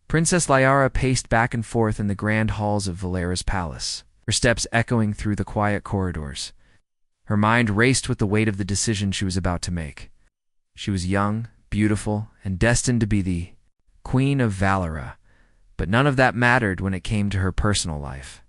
Princess Liara paced back and forth in the grand halls of Valera's palace, her steps echoing through the quiet corridors. Her mind raced with the weight of the decision she was about to make. She was young, beautiful, and destined to be the Queen of Valera, but none of that mattered when it came to her personal life.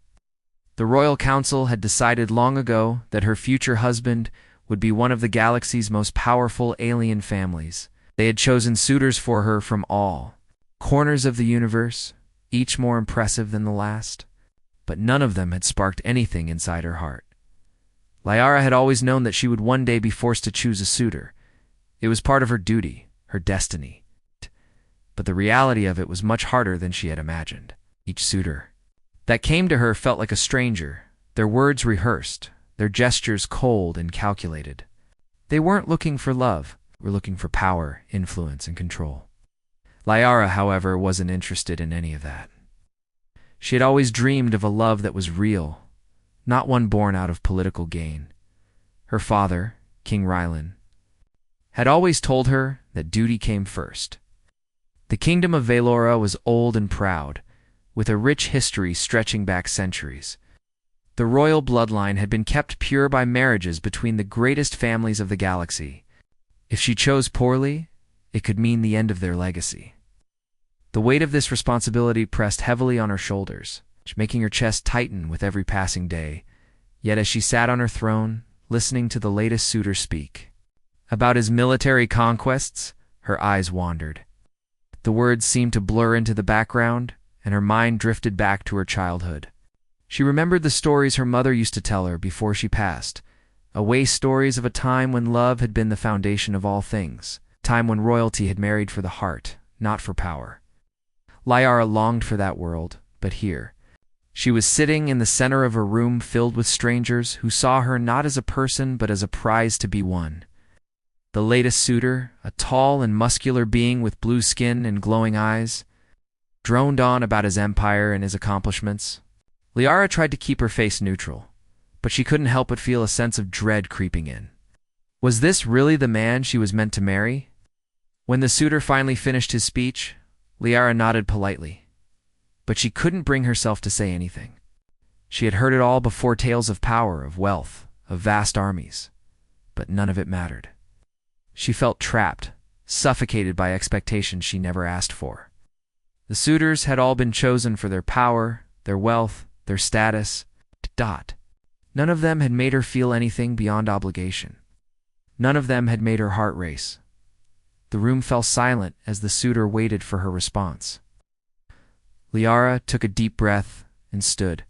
The Royal Council had decided long ago that her future husband would be one of the galaxy's most powerful alien families. They had chosen suitors for her from all corners of the universe, each more impressive than the last, but none of them had sparked anything inside her heart. Liara had always known that she would one day be forced to choose a suitor. It was part of her duty, her destiny. But the reality of it was much harder than she had imagined. Each suitor that came to her felt like a stranger, their words rehearsed, their gestures cold and calculated. They weren't looking for love, they were looking for power, influence, and control. Liara, however, wasn't interested in any of that. She had always dreamed of a love that was real, not one born out of political gain. Her father, King Rylan, had always told her that duty came first. The kingdom of Valora was old and proud, with a rich history stretching back centuries. The royal bloodline had been kept pure by marriages between the greatest families of the galaxy. If she chose poorly, it could mean the end of their legacy. The weight of this responsibility pressed heavily on her shoulders, making her chest tighten with every passing day. Yet as she sat on her throne, listening to the latest suitor speak about his military conquests, her eyes wandered. The words seemed to blur into the background, and her mind drifted back to her childhood. She remembered the stories her mother used to tell her before she passed, away stories of a time when love had been the foundation of all things, a time when royalty had married for the heart, not for power. Liara longed for that world, but here, she was sitting in the center of a room filled with strangers who saw her not as a person but as a prize to be won. The latest suitor, a tall and muscular being with blue skin and glowing eyes, droned on about his empire and his accomplishments. Liara tried to keep her face neutral, but she couldn't help but feel a sense of dread creeping in. Was this really the man she was meant to marry? When the suitor finally finished his speech, Liara nodded politely, but she couldn't bring herself to say anything. She had heard it all before, tales of power, of wealth, of vast armies, but none of it mattered. She felt trapped, suffocated by expectations she never asked for. The suitors had all been chosen for their power, their wealth, their status. None of them had made her feel anything beyond obligation. None of them had made her heart race. The room fell silent as the suitor waited for her response. Liara took a deep breath and stood,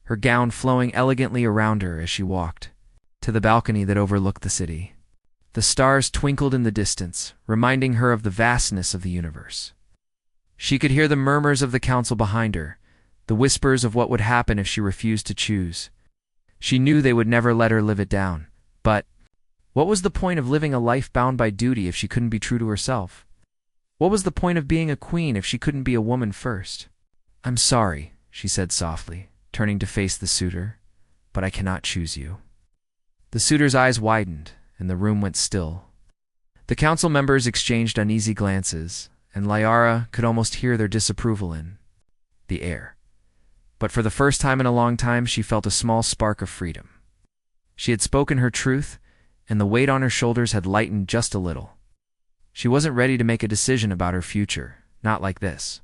her gown flowing elegantly around her as she walked to the balcony that overlooked the city. The stars twinkled in the distance, reminding her of the vastness of the universe. She could hear the murmurs of the council behind her, the whispers of what would happen if she refused to choose. She knew they would never let her live it down, but what was the point of living a life bound by duty if she couldn't be true to herself? What was the point of being a queen if she couldn't be a woman first? "I'm sorry," she said softly, turning to face the suitor, "but I cannot choose you." The suitor's eyes widened, and the room went still. The council members exchanged uneasy glances, and Liara could almost hear their disapproval in the air. But for the first time in a long time, she felt a small spark of freedom. She had spoken her truth, and the weight on her shoulders had lightened just a little. She wasn't ready to make a decision about her future, not like this.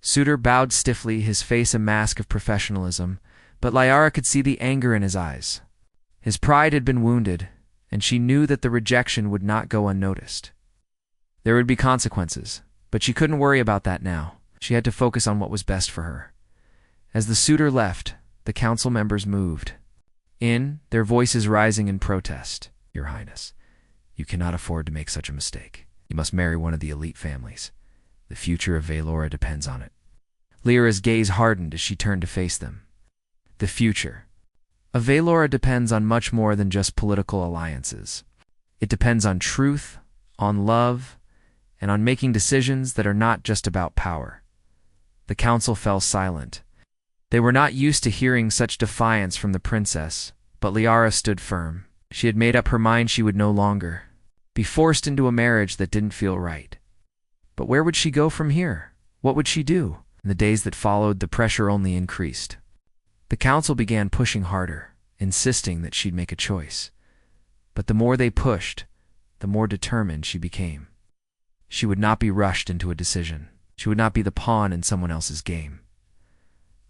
Suitor bowed stiffly, his face a mask of professionalism, but Liara could see the anger in his eyes. His pride had been wounded, and she knew that the rejection would not go unnoticed. There would be consequences, but she couldn't worry about that now. She had to focus on what was best for her. As the suitor left, the council members moved in, their voices rising in protest. "Your Highness, you cannot afford to make such a mistake. You must marry one of the elite families. The future of Valora depends on it." Liara's gaze hardened as she turned to face them. The future of Valora depends on much more than just political alliances. It depends on truth, on love, and on making decisions that are not just about power. The council fell silent. They were not used to hearing such defiance from the princess, but Liara stood firm. She had made up her mind she would no longer be forced into a marriage that didn't feel right. But where would she go from here? What would she do? In the days that followed, the pressure only increased. The council began pushing harder, insisting that she'd make a choice. But the more they pushed, the more determined she became. She would not be rushed into a decision. She would not be the pawn in someone else's game.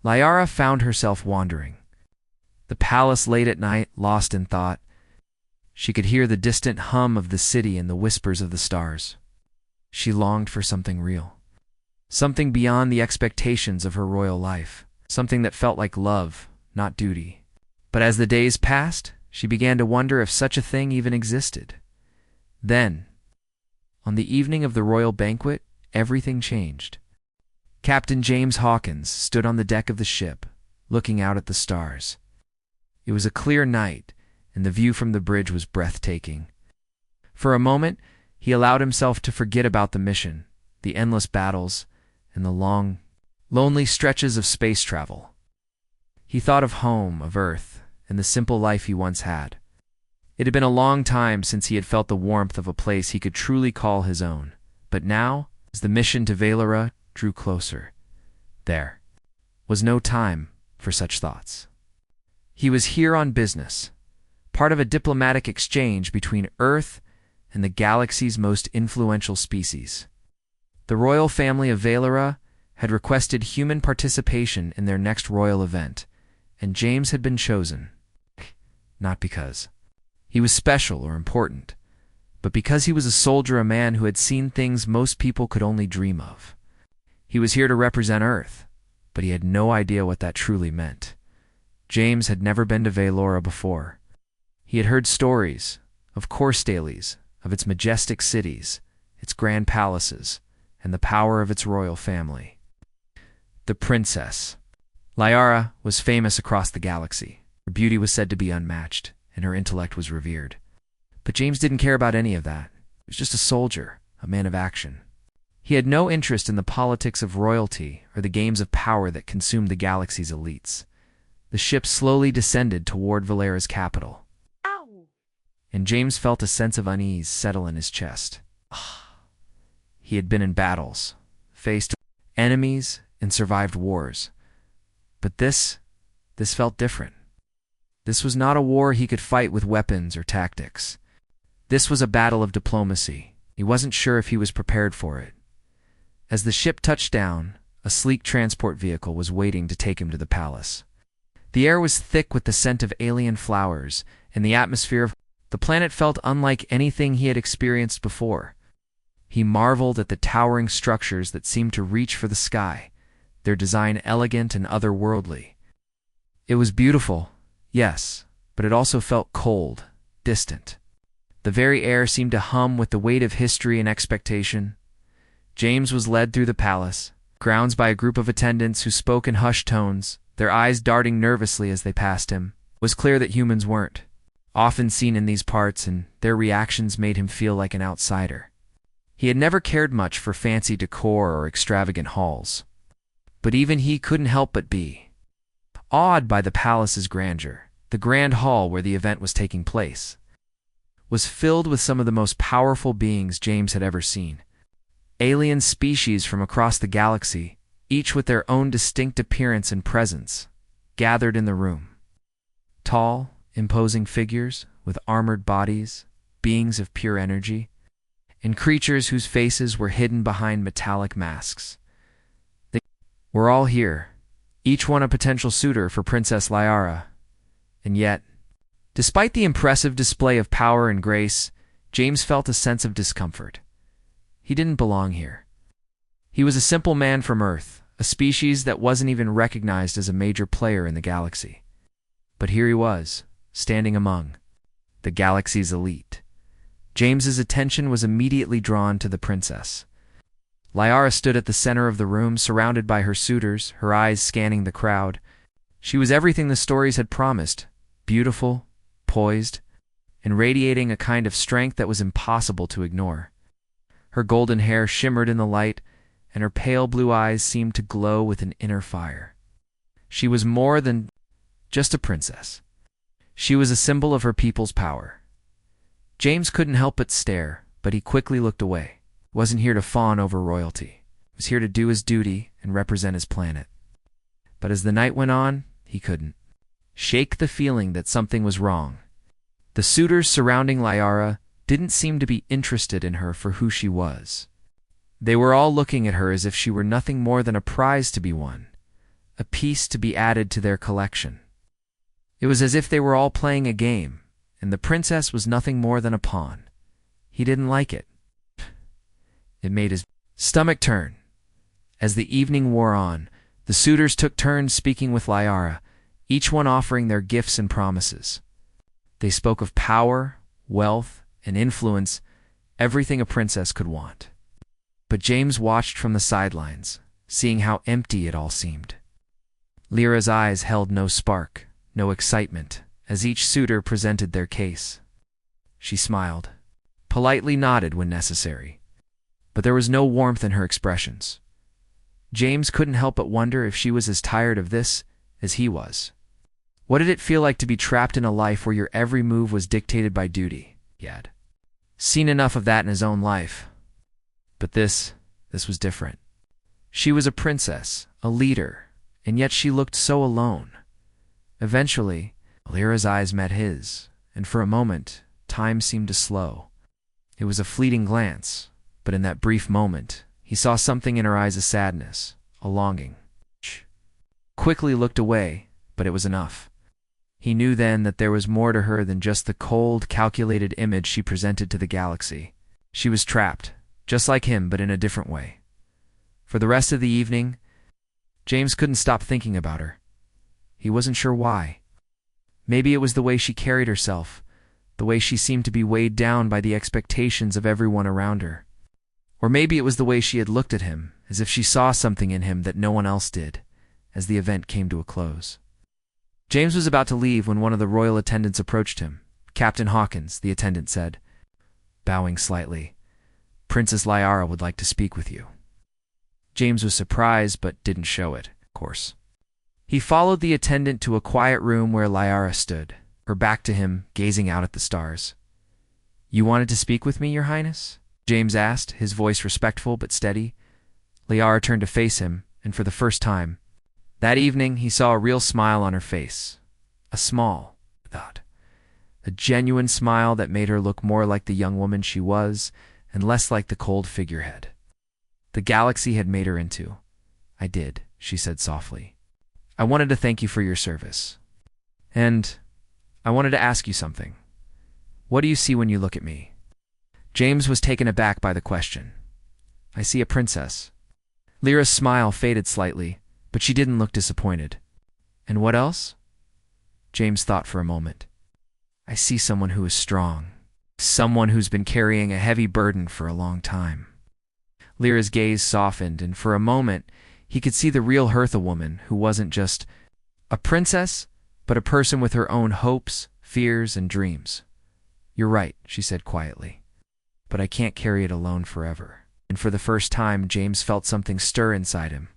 Liara found herself wandering. The palace late at night, lost in thought. She could hear the distant hum of the city and the whispers of the stars. She longed for something real. Something beyond the expectations of her royal life. Something that felt like love, not duty. But as the days passed, she began to wonder if such a thing even existed. Then, on the evening of the royal banquet, everything changed. Captain James Hawkins stood on the deck of the ship, looking out at the stars. It was a clear night, and the view from the bridge was breathtaking. For a moment, he allowed himself to forget about the mission, the endless battles, and the long, lonely stretches of space travel. He thought of home, of Earth, and the simple life he once had. It had been a long time since he had felt the warmth of a place he could truly call his own. But now, as the mission to Valera drew closer, there was no time for such thoughts. He was here on business, part of a diplomatic exchange between Earth and the galaxy's most influential species. The royal family of Valera had requested human participation in their next royal event, and James had been chosen. Not because he was special or important, but because he was a soldier, a man who had seen things most people could only dream of. He was here to represent Earth, but he had no idea what that truly meant. James had never been to Valora before. He had heard stories of course dailies, of its majestic cities, its grand palaces, and the power of its royal family. The princess. Liara was famous across the galaxy. Her beauty was said to be unmatched, and her intellect was revered. But James didn't care about any of that. He was just a soldier, a man of action. He had no interest in the politics of royalty or the games of power that consumed the galaxy's elites. The ship slowly descended toward Valera's capital. Ow! And James felt a sense of unease settle in his chest. He had been in battles, faced enemies, and survived wars. But this felt different. This was not a war he could fight with weapons or tactics. This was a battle of diplomacy. He wasn't sure if he was prepared for it. As the ship touched down, a sleek transport vehicle was waiting to take him to the palace. The air was thick with the scent of alien flowers, and the atmosphere of the planet felt unlike anything he had experienced before. He marveled at the towering structures that seemed to reach for the sky, their design elegant and otherworldly. It was beautiful, yes, but it also felt cold, distant. The very air seemed to hum with the weight of history and expectation. James was led through the palace, grounds by a group of attendants who spoke in hushed tones, their eyes darting nervously as they passed him. It was clear that humans weren't often seen in these parts, and their reactions made him feel like an outsider. He had never cared much for fancy decor or extravagant halls. But even he couldn't help but be awed by the palace's grandeur. The grand hall where the event was taking place was filled with some of the most powerful beings James had ever seen. Alien species from across the galaxy, each with their own distinct appearance and presence, gathered in the room. Tall, imposing figures with armored bodies, beings of pure energy, and creatures whose faces were hidden behind metallic masks. They were all here, each one a potential suitor for Princess Liara. And yet, despite the impressive display of power and grace, James felt a sense of discomfort. He didn't belong here. He was a simple man from Earth, a species that wasn't even recognized as a major player in the galaxy. But here he was, standing among the galaxy's elite. James's attention was immediately drawn to the princess. Liara stood at the center of the room, surrounded by her suitors, her eyes scanning the crowd. She was everything the stories had promised, beautiful, poised, and radiating a kind of strength that was impossible to ignore. Her golden hair shimmered in the light, and her pale blue eyes seemed to glow with an inner fire. She was more than just a princess. She was a symbol of her people's power. James couldn't help but stare, but he quickly looked away. He wasn't here to fawn over royalty. was here to do his duty and represent his planet. But as the night went on, he couldn't shake the feeling that something was wrong. The suitors surrounding Liara didn't seem to be interested in her for who she was. They were all looking at her as if she were nothing more than a prize to be won, a piece to be added to their collection. It was as if they were all playing a game, and the princess was nothing more than a pawn. He didn't like it. It made his stomach turn. As the evening wore on, the suitors took turns speaking with Liara, each one offering their gifts and promises. They spoke of power, wealth, and influence, everything a princess could want. But James watched from the sidelines, seeing how empty it all seemed. Lyra's eyes held no spark, no excitement, as each suitor presented their case. She smiled, politely nodded when necessary, but there was no warmth in her expressions. James couldn't help but wonder if she was as tired of this as he was. What did it feel like to be trapped in a life where your every move was dictated by duty? He had seen enough of that in his own life. But this was different. She was a princess, a leader, and yet she looked so alone. Eventually, Lyra's eyes met his, and for a moment, time seemed to slow. It was a fleeting glance, but in that brief moment, he saw something in her eyes, a sadness, a longing. She quickly looked away, but it was enough. He knew then that there was more to her than just the cold, calculated image she presented to the galaxy. She was trapped, just like him, but in a different way. For the rest of the evening, James couldn't stop thinking about her. He wasn't sure why. Maybe it was the way she carried herself, the way she seemed to be weighed down by the expectations of everyone around her. Or maybe it was the way she had looked at him, as if she saw something in him that no one else did, as the event came to a close. James was about to leave when one of the royal attendants approached him. "Captain Hawkins," the attendant said, bowing slightly. "Princess Liara would like to speak with you." James was surprised but didn't show it, of course. He followed the attendant to a quiet room where Liara stood, her back to him, gazing out at the stars. "You wanted to speak with me, Your Highness?" James asked, his voice respectful but steady. Liara turned to face him, and for the first time, that evening he saw a real smile on her face. A genuine smile that made her look more like the young woman she was, and less like the cold figurehead the galaxy had made her into. "I did," she said softly. "I wanted to thank you for your service. And I wanted to ask you something. What do you see when you look at me?" James was taken aback by the question. "I see a princess." Lyra's smile faded slightly, but she didn't look disappointed. "And what else?" James thought for a moment. "I see someone who is strong, someone who's been carrying a heavy burden for a long time." Lyra's gaze softened, and for a moment he could see the real Hertha woman who wasn't just a princess, but a person with her own hopes, fears, and dreams. "You're right," she said quietly. "But I can't carry it alone forever." And for the first time, James felt something stir inside him.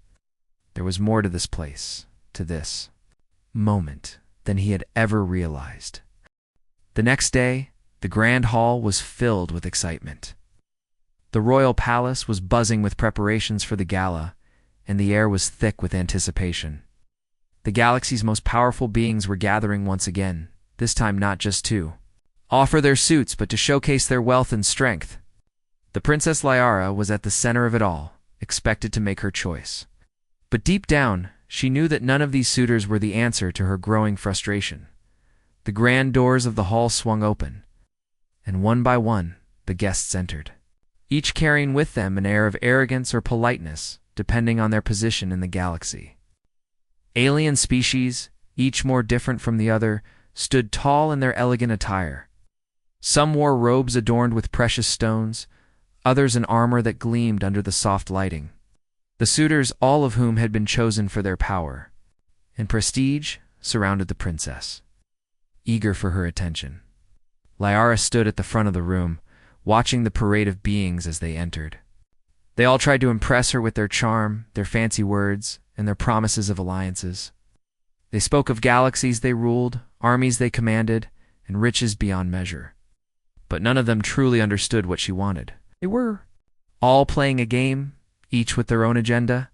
There was more to this place, to this moment, than he had ever realized. The next day, the grand hall was filled with excitement. The royal palace was buzzing with preparations for the gala, and the air was thick with anticipation. The galaxy's most powerful beings were gathering once again, this time not just to offer their suits, but to showcase their wealth and strength. The Princess Liara was at the center of it all, expected to make her choice. But deep down, she knew that none of these suitors were the answer to her growing frustration. The grand doors of the hall swung open, and one by one, the guests entered, each carrying with them an air of arrogance or politeness, depending on their position in the galaxy. Alien species, each more different from the other, stood tall in their elegant attire. Some wore robes adorned with precious stones, others in armor that gleamed under the soft lighting. The suitors, all of whom had been chosen for their power and prestige, surrounded the princess, eager for her attention. Liara stood at the front of the room, watching the parade of beings as they entered. They all tried to impress her with their charm, their fancy words, and their promises of alliances. They spoke of galaxies they ruled, armies they commanded, and riches beyond measure. But none of them truly understood what she wanted. They were all playing a game, each with their own agenda.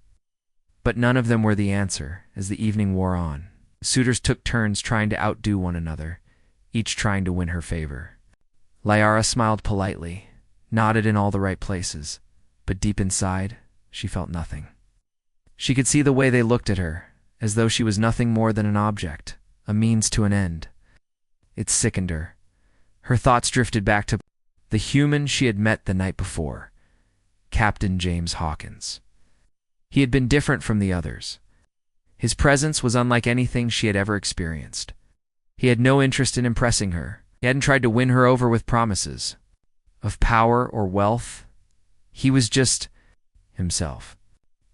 But none of them were the answer as the evening wore on. Suitors took turns trying to outdo one another, each trying to win her favor. Liara smiled politely, nodded in all the right places, but deep inside, she felt nothing. She could see the way they looked at her, as though she was nothing more than an object, a means to an end. It sickened her. Her thoughts drifted back to the human she had met the night before, Captain James Hawkins. He had been different from the others. His presence was unlike anything she had ever experienced. He had no interest in impressing her. He hadn't tried to win her over with promises of power or wealth. He was just himself.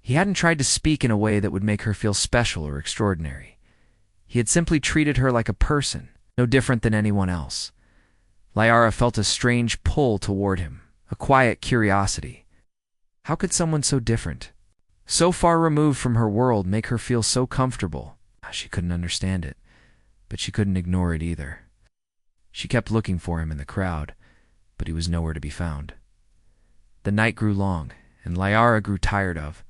He hadn't tried to speak in a way that would make her feel special or extraordinary. He had simply treated her like a person, no different than anyone else. Liara felt a strange pull toward him, a quiet curiosity. How could someone so different, so far removed from her world, make her feel so comfortable? She couldn't understand it, but she couldn't ignore it either. She kept looking for him in the crowd, but he was nowhere to be found. The night grew long, and Liara grew tired of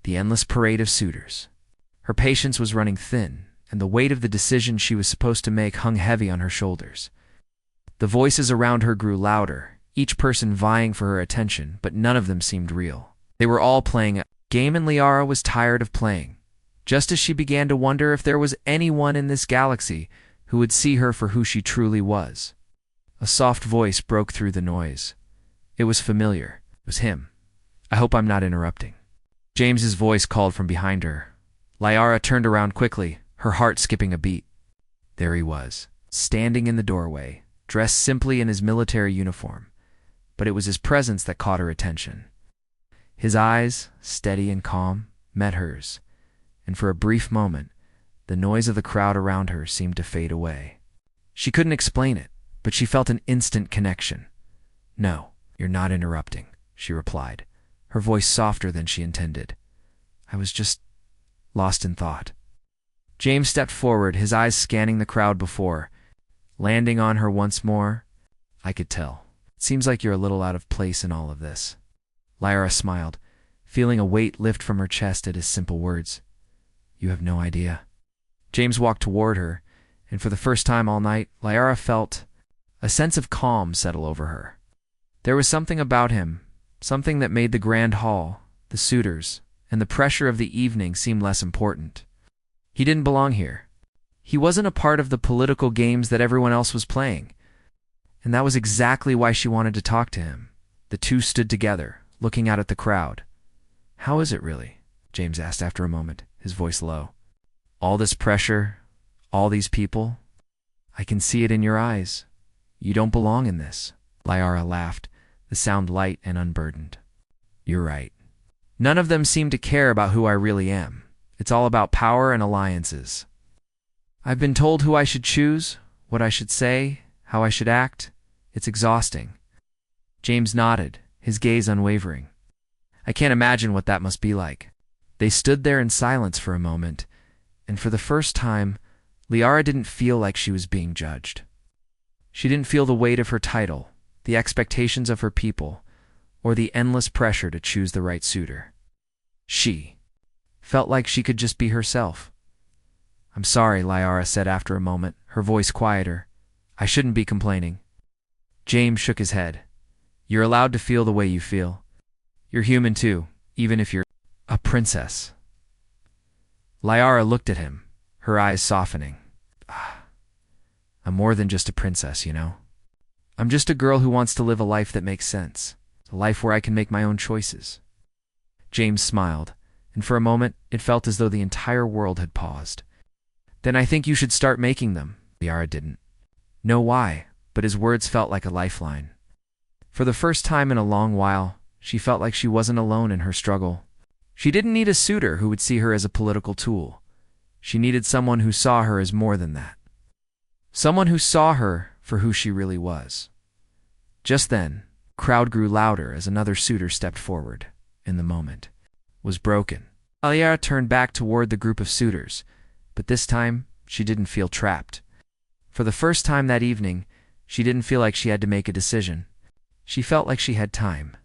the endless parade of suitors. Her patience was running thin, and the weight of the decision she was supposed to make hung heavy on her shoulders. The voices around her grew louder, each person vying for her attention, but none of them seemed real. They were all playing a game, and Liara was tired of playing, just as she began to wonder if there was anyone in this galaxy who would see her for who she truly was. A soft voice broke through the noise. It was familiar. It was him. "I hope I'm not interrupting." James's voice called from behind her. Liara turned around quickly, her heart skipping a beat. There he was, standing in the doorway, dressed simply in his military uniform, but it was his presence that caught her attention. His eyes, steady and calm, met hers, and for a brief moment, the noise of the crowd around her seemed to fade away. She couldn't explain it, but she felt an instant connection. "No, you're not interrupting," she replied, her voice softer than she intended. "I was just lost in thought." James stepped forward, his eyes scanning the crowd before, landing on her once more. "I could tell. It seems like you're a little out of place in all of this." Liara smiled, feeling a weight lift from her chest at his simple words. "You have no idea." James walked toward her, and for the first time all night, Liara felt a sense of calm settle over her. There was something about him, something that made the grand hall, the suitors, and the pressure of the evening seem less important. He didn't belong here. He wasn't a part of the political games that everyone else was playing. And that was exactly why she wanted to talk to him. The two stood together, looking out at the crowd. "How is it really?" James asked after a moment, his voice low. "All this pressure, all these people, I can see it in your eyes. You don't belong in this." Liara laughed, the sound light and unburdened. "You're right. None of them seem to care about who I really am. It's all about power and alliances. I've been told who I should choose, what I should say, how I should act. It's exhausting." James nodded, his gaze unwavering. "I can't imagine what that must be like." They stood there in silence for a moment, and for the first time, Liara didn't feel like she was being judged. She didn't feel the weight of her title, the expectations of her people, or the endless pressure to choose the right suitor. She felt like she could just be herself. "I'm sorry," Liara said after a moment, her voice quieter. "I shouldn't be complaining." James shook his head. "You're allowed to feel the way you feel. You're human too, even if you're a princess." Liara looked at him, her eyes softening. "I'm more than just a princess, you know. I'm just a girl who wants to live a life that makes sense, a life where I can make my own choices." James smiled, and for a moment it felt as though the entire world had paused. "Then I think you should start making them." Liara didn't know why, but his words felt like a lifeline. For the first time in a long while, she felt like she wasn't alone in her struggle. She didn't need a suitor who would see her as a political tool. She needed someone who saw her as more than that. Someone who saw her for who she really was. Just then, the crowd grew louder as another suitor stepped forward, and the moment was broken. Liara turned back toward the group of suitors, but this time she didn't feel trapped. For the first time that evening, she didn't feel like she had to make a decision. She felt like she had time.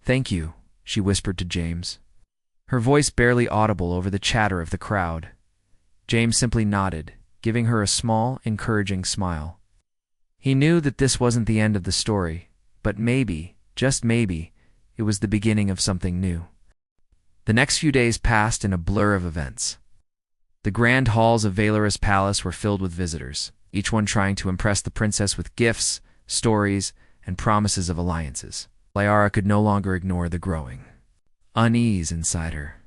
"Thank you," she whispered to James, her voice barely audible over the chatter of the crowd. James simply nodded, giving her a small, encouraging smile. He knew that this wasn't the end of the story, but maybe, just maybe, it was the beginning of something new. The next few days passed in a blur of events. The grand halls of Valera's palace were filled with visitors, each one trying to impress the princess with gifts, stories, and promises of alliances. Liara could no longer ignore the growing unease inside her.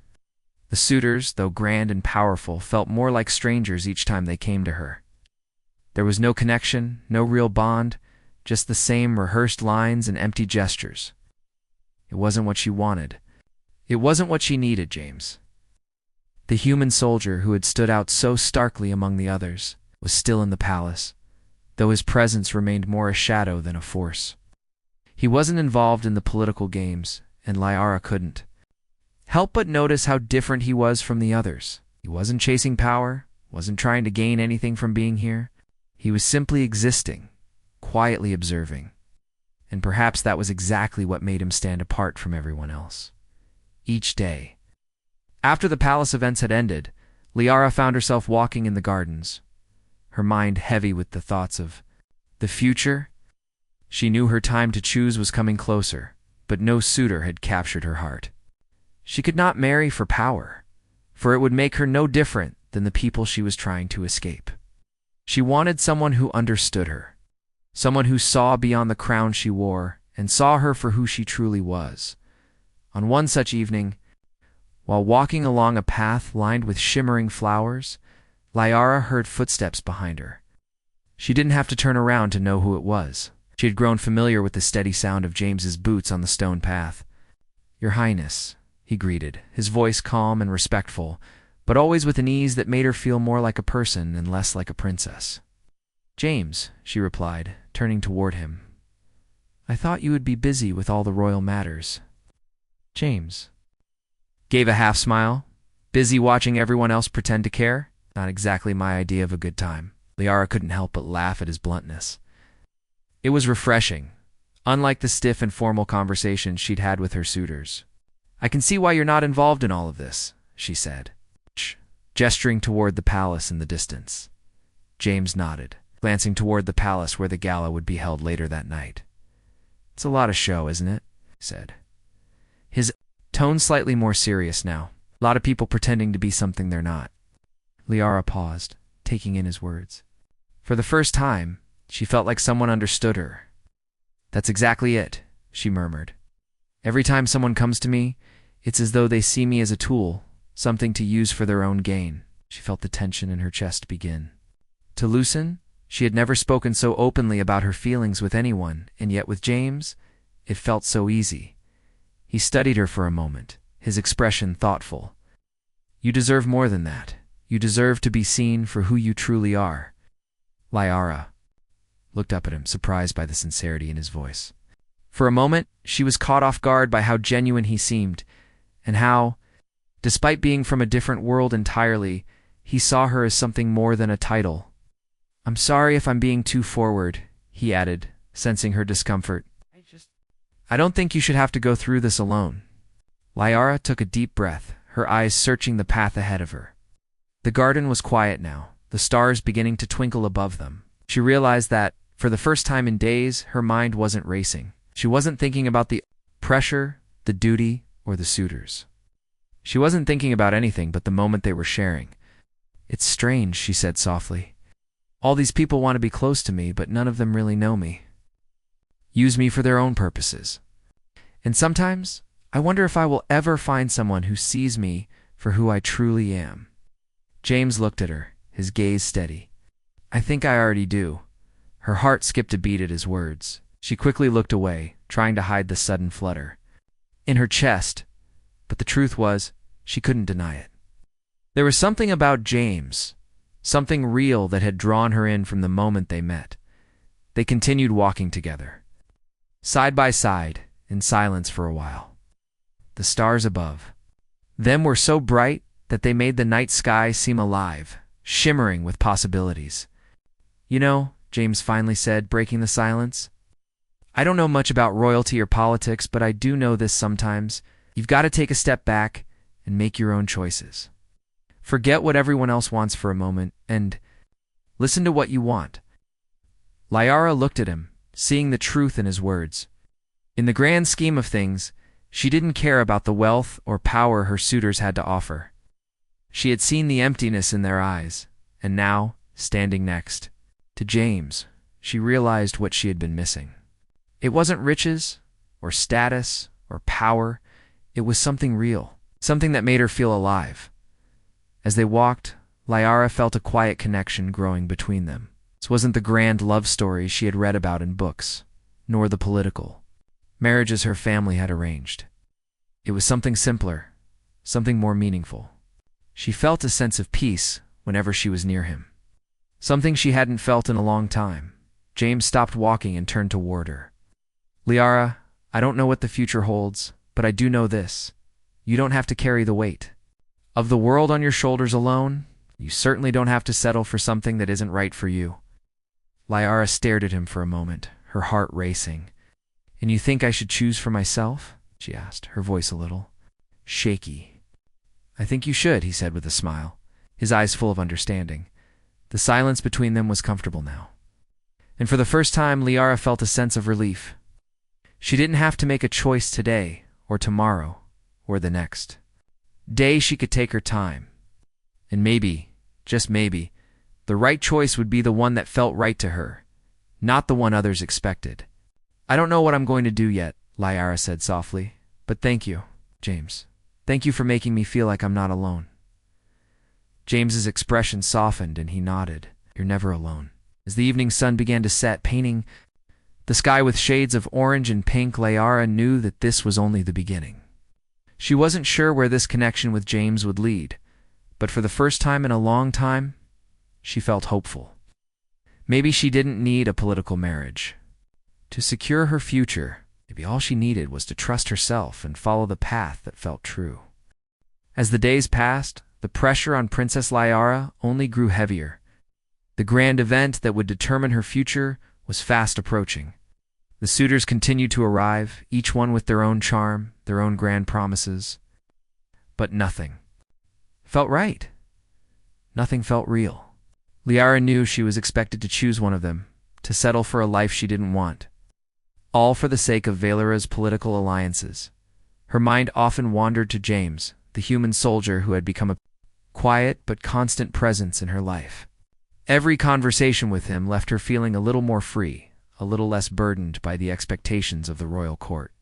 The suitors, though grand and powerful, felt more like strangers each time they came to her. There was no connection, no real bond, just the same rehearsed lines and empty gestures. It wasn't what she wanted. It wasn't what she needed, James. The human soldier who had stood out so starkly among the others was still in the palace, though his presence remained more a shadow than a force. He wasn't involved in the political games, and Liara couldn't help but notice how different he was from the others. He wasn't chasing power, wasn't trying to gain anything from being here. He was simply existing, quietly observing. And perhaps that was exactly what made him stand apart from everyone else. Each day. After the palace events had ended, Liara found herself walking in the gardens, her mind heavy with the thoughts of the future. She knew her time to choose was coming closer, but no suitor had captured her heart. She could not marry for power, for it would make her no different than the people she was trying to escape. She wanted someone who understood her, someone who saw beyond the crown she wore and saw her for who she truly was. On one such evening, while walking along a path lined with shimmering flowers, Liara heard footsteps behind her. She didn't have to turn around to know who it was. She had grown familiar with the steady sound of James's boots on the stone path. "Your Highness," he greeted, his voice calm and respectful, but always with an ease that made her feel more like a person and less like a princess. "James," she replied, turning toward him. "I thought you would be busy with all the royal matters." James gave a half-smile. "Busy watching everyone else pretend to care? Not exactly my idea of a good time." Liara couldn't help but laugh at his bluntness. It was refreshing, unlike the stiff and formal conversations she'd had with her suitors. "I can see why you're not involved in all of this," she said, gesturing toward the palace in the distance. James nodded, glancing toward the palace where the gala would be held later that night. "It's a lot of show, isn't it?" he said, his tone slightly more serious now. "A lot of people pretending to be something they're not." Liara paused, taking in his words. For the first time, she felt like someone understood her. "That's exactly it," she murmured. "Every time someone comes to me, it's as though they see me as a tool, something to use for their own gain." She felt the tension in her chest begin to loosen. She had never spoken so openly about her feelings with anyone, and yet with James, it felt so easy. He studied her for a moment, his expression thoughtful. "You deserve more than that. You deserve to be seen for who you truly are." Liara looked up at him, surprised by the sincerity in his voice. For a moment, she was caught off guard by how genuine he seemed, and how, despite being from a different world entirely, he saw her as something more than a title. "I'm sorry if I'm being too forward," he added, sensing her discomfort. "I don't think you should have to go through this alone." Liara took a deep breath, her eyes searching the path ahead of her. The garden was quiet now, the stars beginning to twinkle above them. She realized that, for the first time in days, her mind wasn't racing. She wasn't thinking about the pressure, the duty, or the suitors. She wasn't thinking about anything but the moment they were sharing. "It's strange," she said softly. "All these people want to be close to me, but none of them really know me. Use me for their own purposes. And sometimes, I wonder if I will ever find someone who sees me for who I truly am." James looked at her, his gaze steady. "I think I already do." Her heart skipped a beat at his words. She quickly looked away, trying to hide the sudden flutter in her chest, but the truth was, she couldn't deny it. There was something about James, something real that had drawn her in from the moment they met. They continued walking together, side by side, in silence for a while. The stars above them were so bright that they made the night sky seem alive, shimmering with possibilities. "You know," James finally said, breaking the silence, "I don't know much about royalty or politics, but I do know this sometimes. You've got to take a step back and make your own choices. Forget what everyone else wants for a moment and listen to what you want. Liara looked at him, seeing the truth in his words. In the grand scheme of things, she didn't care about the wealth or power her suitors had to offer. She had seen the emptiness in their eyes, and now, standing next to James, she realized what she had been missing. It wasn't riches, or status, or power. It was something real, something that made her feel alive. As they walked, Liara felt a quiet connection growing between them. This wasn't the grand love stories she had read about in books, nor the political marriages her family had arranged. It was something simpler, something more meaningful. She felt a sense of peace whenever she was near him. Something she hadn't felt in a long time. James stopped walking and turned toward her. Liara, I don't know what the future holds, but I do know this. You don't have to carry the weight of the world on your shoulders alone. You certainly don't have to settle for something that isn't right for you. Liara stared at him for a moment, her heart racing. And you think I should choose for myself? She asked, her voice a little shaky. I think you should, he said with a smile, his eyes full of understanding. The silence between them was comfortable now. And for the first time, Liara felt a sense of relief. She didn't have to make a choice today, or tomorrow, or the next day. She could take her time. And maybe, just maybe, the right choice would be the one that felt right to her, not the one others expected. I don't know what I'm going to do yet, Liara said softly, but thank you, James. Thank you for making me feel like I'm not alone. James's expression softened and he nodded. You're never alone. As the evening sun began to set, painting the sky with shades of orange and pink, Liara knew that this was only the beginning. She wasn't sure where this connection with James would lead, but for the first time in a long time, she felt hopeful. Maybe she didn't need a political marriage. To secure her future, maybe all she needed was to trust herself and follow the path that felt true. As the days passed, the pressure on Princess Liara only grew heavier. The grand event that would determine her future was fast approaching. The suitors continued to arrive, each one with their own charm, their own grand promises. But nothing felt right. Nothing felt real. Liara knew she was expected to choose one of them, to settle for a life she didn't want. All for the sake of Valera's political alliances. Her mind often wandered to James, the human soldier who had become a quiet but constant presence in her life. Every conversation with him left her feeling a little more free, a little less burdened by the expectations of the royal court.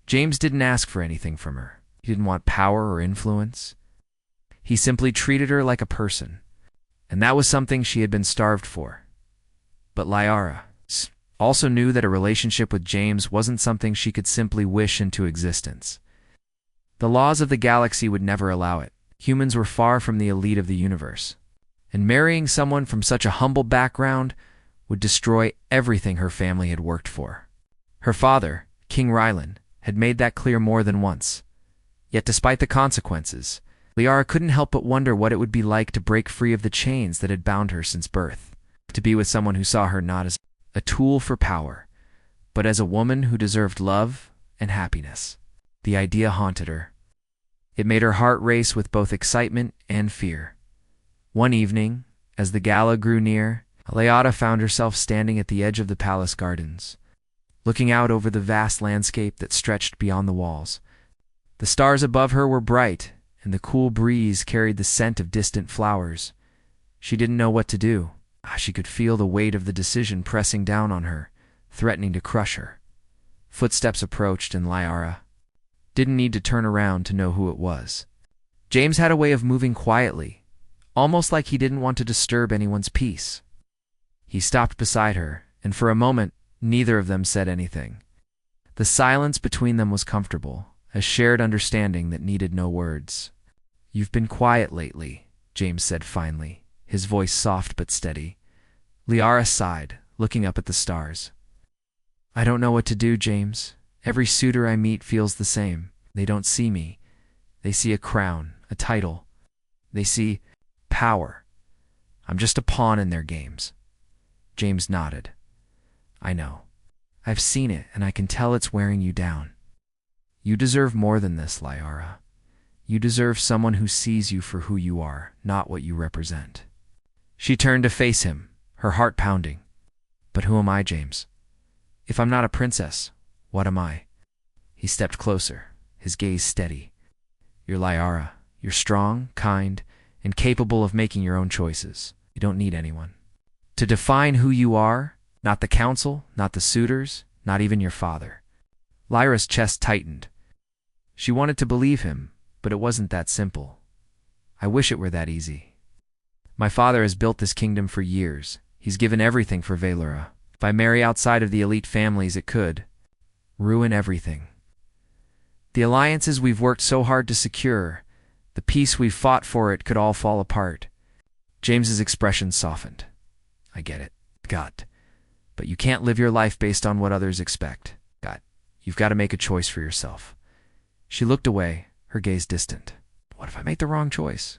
James didn't ask for anything from her. He didn't want power or influence. He simply treated her like a person, and that was something she had been starved for. But Liara also knew that a relationship with James wasn't something she could simply wish into existence. The laws of the galaxy would never allow it. Humans were far from the elite of the universe, and marrying someone from such a humble background would destroy everything her family had worked for. Her father, King Rylan, had made that clear more than once. Yet despite the consequences, Liara couldn't help but wonder what it would be like to break free of the chains that had bound her since birth, to be with someone who saw her not as a tool for power, but as a woman who deserved love and happiness. The idea haunted her. It made her heart race with both excitement and fear. One evening, as the gala grew near, Liara found herself standing at the edge of the palace gardens, looking out over the vast landscape that stretched beyond the walls. The stars above her were bright, and the cool breeze carried the scent of distant flowers. She didn't know what to do. She could feel the weight of the decision pressing down on her, threatening to crush her. Footsteps approached, and Liara didn't need to turn around to know who it was. James had a way of moving quietly, almost like he didn't want to disturb anyone's peace. He stopped beside her, and for a moment, neither of them said anything. The silence between them was comfortable, a shared understanding that needed no words. You've been quiet lately, James said finally, his voice soft but steady. Liara sighed, looking up at the stars. I don't know what to do, James. Every suitor I meet feels the same. They don't see me. They see a crown, a title. They see power. I'm just a pawn in their games. James nodded. I know. I've seen it, and I can tell it's wearing you down. You deserve more than this, Lyara. You deserve someone who sees you for who you are, not what you represent. She turned to face him, her heart pounding. But who am I, James? If I'm not a princess, what am I? He stepped closer, his gaze steady. You're Lyara. You're strong, kind, and capable of making your own choices. You don't need anyone to define who you are, not the council, not the suitors, not even your father. Lyra's chest tightened. She wanted to believe him, but it wasn't that simple. I wish it were that easy. My father has built this kingdom for years. He's given everything for Velora. If I marry outside of the elite families, it could ruin everything. The alliances we've worked so hard to secure, the peace we've fought for, it could all fall apart. James's expression softened. I get it. God. But you can't live your life based on what others expect. God. You've got to make a choice for yourself. She looked away, her gaze distant. What if I make the wrong choice?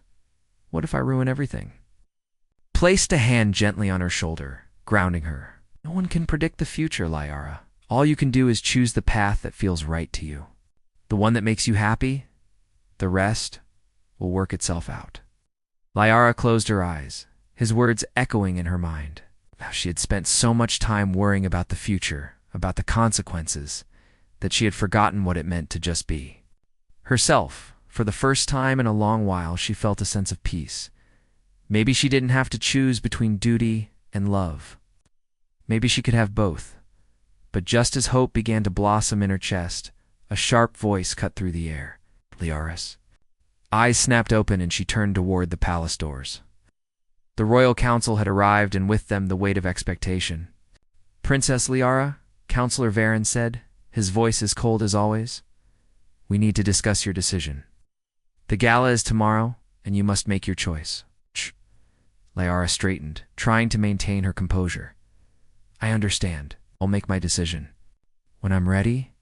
What if I ruin everything? Placed a hand gently on her shoulder, grounding her. No one can predict the future, Lyara. All you can do is choose the path that feels right to you. The one that makes you happy, the rest will work itself out. Lyara closed her eyes, his words echoing in her mind. She had spent so much time worrying about the future, about the consequences, that she had forgotten what it meant to just be herself. For the first time in a long while, she felt a sense of peace. Maybe she didn't have to choose between duty and love. Maybe she could have both. But just as hope began to blossom in her chest, a sharp voice cut through the air. Lyara's eyes snapped open and she turned toward the palace doors. The royal council had arrived, and with them the weight of expectation. Princess Lyara, Counselor Varen said, his voice as cold as always. We need to discuss your decision. The gala is tomorrow, and you must make your choice. Shh. Lyara straightened, trying to maintain her composure. I understand. I'll make my decision. When I'm ready?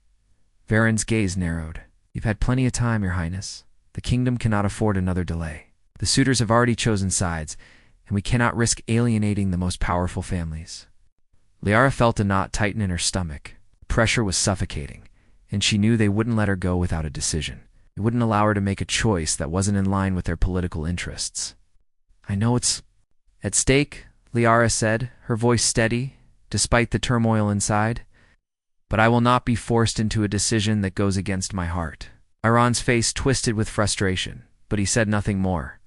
Varen's gaze narrowed. You've had plenty of time, Your Highness. The kingdom cannot afford another delay. The suitors have already chosen sides, and we cannot risk alienating the most powerful families. Lyara felt a knot tighten in her stomach. Pressure was suffocating, and she knew they wouldn't let her go without a decision. They wouldn't allow her to make a choice that wasn't in line with their political interests. I know it's at stake, Lyara said, her voice steady, despite the turmoil inside. But I will not be forced into a decision that goes against my heart. Iron's face twisted with frustration, but he said nothing more.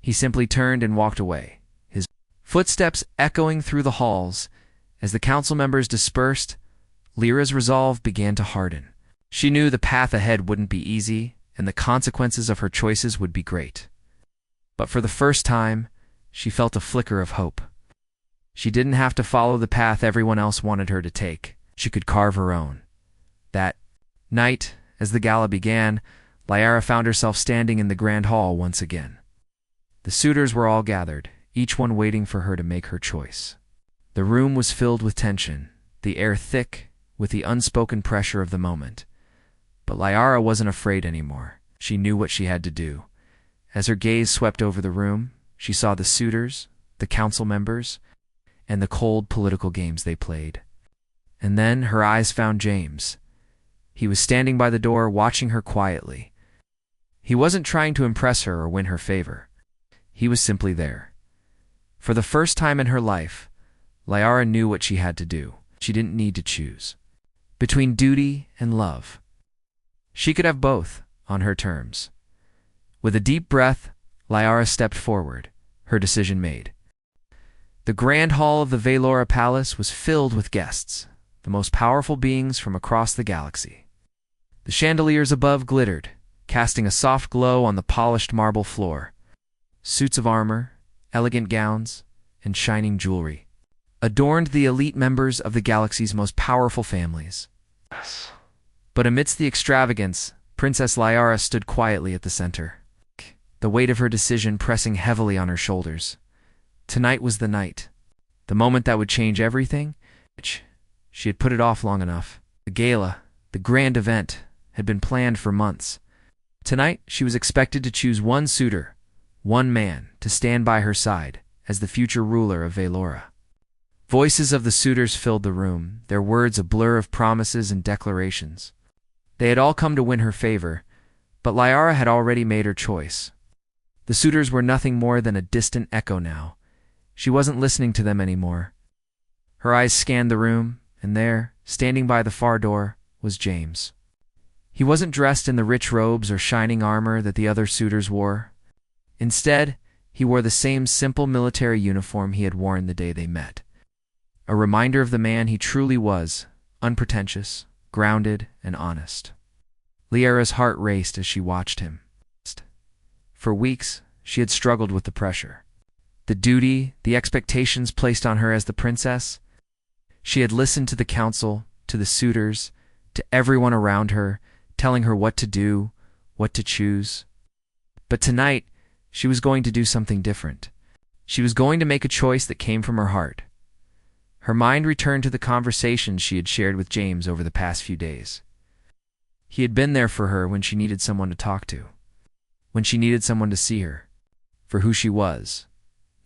He simply turned and walked away, his footsteps echoing through the halls. As the council members dispersed, Lyra's resolve began to harden. She knew the path ahead wouldn't be easy, and the consequences of her choices would be great. But for the first time, she felt a flicker of hope. She didn't have to follow the path everyone else wanted her to take. She could carve her own. That night, as the gala began, Lyara found herself standing in the grand hall once again. The suitors were all gathered, each one waiting for her to make her choice. The room was filled with tension, the air thick with the unspoken pressure of the moment. But Lyara wasn't afraid anymore. She knew what she had to do. As her gaze swept over the room, she saw the suitors, the council members, and the cold political games they played. And then her eyes found James. He was standing by the door, watching her quietly. He wasn't trying to impress her or win her favor. He was simply there. For the first time in her life, Lyara knew what she had to do. She didn't need to choose between duty and love. She could have both on her terms. With a deep breath, Lyara stepped forward, her decision made. The grand hall of the Velora Palace was filled with guests, the most powerful beings from across the galaxy. The chandeliers above glittered, casting a soft glow on the polished marble floor. Suits of armor, elegant gowns, and shining jewelry adorned the elite members of the galaxy's most powerful families. But amidst the extravagance, Princess Lyara stood quietly at the center, the weight of her decision pressing heavily on her shoulders. Tonight was the night, the moment that would change everything. She had put it off long enough. The gala, the grand event, had been planned for months. Tonight, she was expected to choose one suitor, one man, to stand by her side as the future ruler of Velora. Voices of the suitors filled the room, their words a blur of promises and declarations. They had all come to win her favor, but Liara had already made her choice. The suitors were nothing more than a distant echo now. She wasn't listening to them anymore. Her eyes scanned the room, and there, standing by the far door, was James. He wasn't dressed in the rich robes or shining armor that the other suitors wore. Instead, he wore the same simple military uniform he had worn the day they met. A reminder of the man he truly was, unpretentious, grounded, and honest. Liara's heart raced as she watched him. For weeks, she had struggled with the pressure. The duty, the expectations placed on her as the princess. She had listened to the council, to the suitors, to everyone around her, telling her what to do, what to choose. But tonight, she was going to do something different. She was going to make a choice that came from her heart. Her mind returned to the conversations she had shared with James over the past few days. He had been there for her when she needed someone to talk to, when she needed someone to see her, for who she was,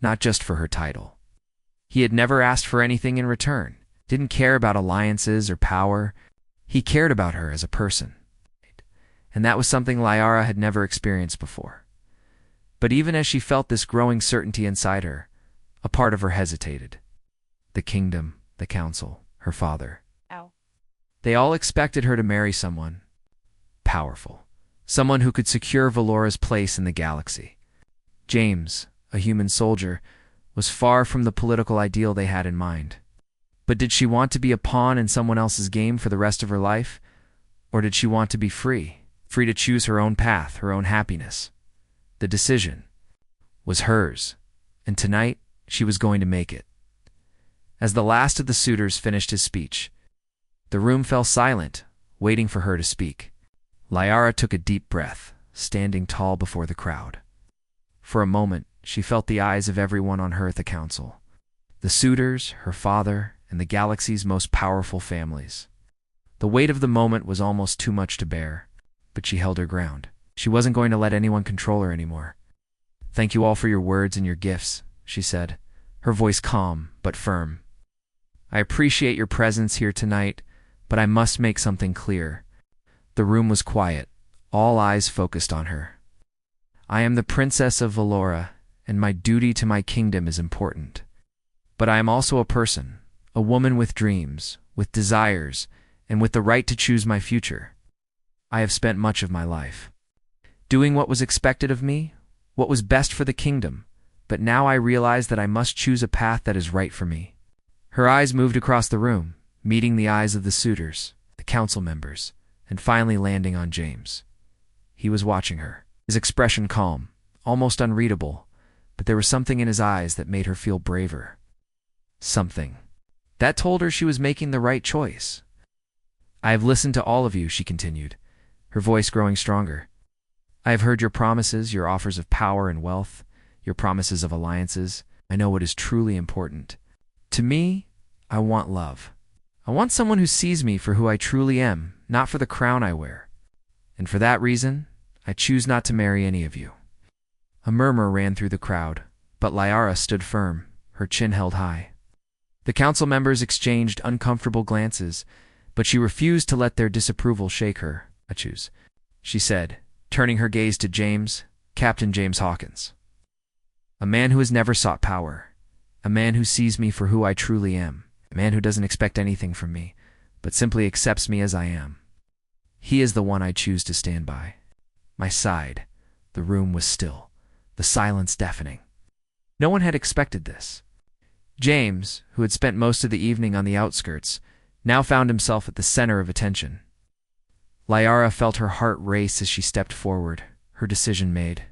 not just for her title. He had never asked for anything in return, didn't care about alliances or power. He cared about her as a person. And that was something Liara had never experienced before. But even as she felt this growing certainty inside her, a part of her hesitated. The kingdom, the council, her father. Ow. They all expected her to marry someone powerful, someone who could secure Valora's place in the galaxy. James, a human soldier, was far from the political ideal they had in mind. But did she want to be a pawn in someone else's game for the rest of her life? Or did she want to be free to choose her own path, her own happiness? The decision was hers, and tonight she was going to make it. As the last of the suitors finished his speech, the room fell silent, waiting for her to speak. Liara took a deep breath, standing tall before the crowd. For a moment, she felt the eyes of everyone on her at the council. The suitors, her father, and the galaxy's most powerful families. The weight of the moment was almost too much to bear, but she held her ground. She wasn't going to let anyone control her anymore. "Thank you all for your words and your gifts," she said, her voice calm but firm. "I appreciate your presence here tonight, but I must make something clear." The room was quiet, all eyes focused on her. "I am the Princess of Valora, and my duty to my kingdom is important. But I am also a person, a woman with dreams, with desires, and with the right to choose my future. I have spent much of my life doing what was expected of me, what was best for the kingdom, but now I realize that I must choose a path that is right for me." Her eyes moved across the room, meeting the eyes of the suitors, the council members, and finally landing on James. He was watching her, his expression calm, almost unreadable, but there was something in his eyes that made her feel braver. Something that told her she was making the right choice. "I have listened to all of you," she continued, her voice growing stronger. "I have heard your promises, your offers of power and wealth, your promises of alliances. I know what is truly important. To me, I want love. I want someone who sees me for who I truly am, not for the crown I wear. And for that reason, I choose not to marry any of you." A murmur ran through the crowd, but Liara stood firm, her chin held high. The council members exchanged uncomfortable glances, but she refused to let their disapproval shake her. "I choose," she said, turning her gaze to James, Captain James Hawkins. "A man who has never sought power, a man who sees me for who I truly am, a man who doesn't expect anything from me, but simply accepts me as I am. He is the one I choose to stand by." My side. The room was still, the silence deafening. No one had expected this. James, who had spent most of the evening on the outskirts, now found himself at the center of attention. Liara felt her heart race as she stepped forward, her decision made.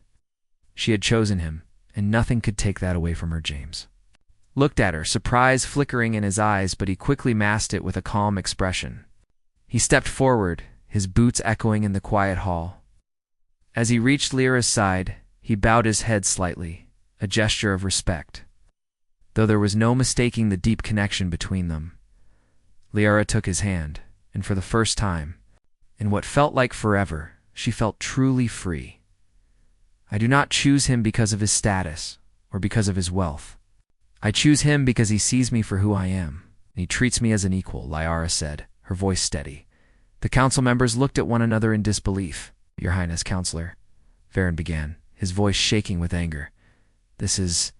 She had chosen him, and nothing could take that away from her. James looked at her, surprise flickering in his eyes, but he quickly masked it with a calm expression. He stepped forward, his boots echoing in the quiet hall. As he reached Lyra's side, he bowed his head slightly, a gesture of respect. Though there was no mistaking the deep connection between them. Lyra took his hand, and for the first time, in what felt like forever, she felt truly free. "I do not choose him because of his status, or because of his wealth. I choose him because he sees me for who I am, and he treats me as an equal," Liara said, her voice steady. The council members looked at one another in disbelief. Your Highness, Counselor, Varen began, his voice shaking with anger. This is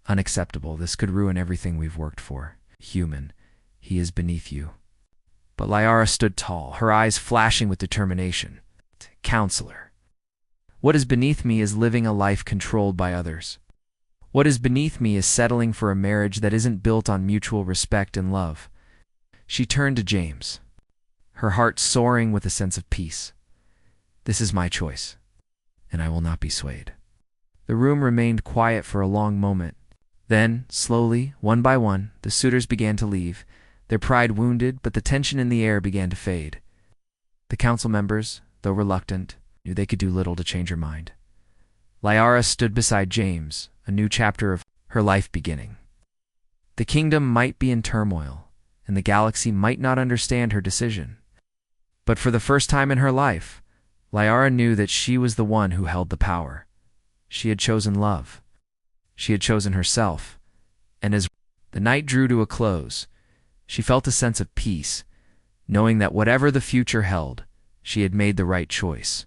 unacceptable. This could ruin everything we've worked for. Human, he is beneath you. But Liara stood tall, her eyes flashing with determination. Counselor, what is beneath me is living a life controlled by others. What is beneath me is settling for a marriage that isn't built on mutual respect and love. She turned to James, her heart soaring with a sense of peace. This is my choice, and I will not be swayed. The room remained quiet for a long moment. Then, slowly, one by one, the suitors began to leave, their pride wounded, but the tension in the air began to fade. The council members, though reluctant, knew they could do little to change her mind. Liara stood beside James, a new chapter of her life beginning. The kingdom might be in turmoil, and the galaxy might not understand her decision. But for the first time in her life, Liara knew that she was the one who held the power. She had chosen love. She had chosen herself. And as the night drew to a close, she felt a sense of peace, knowing that whatever the future held, she had made the right choice.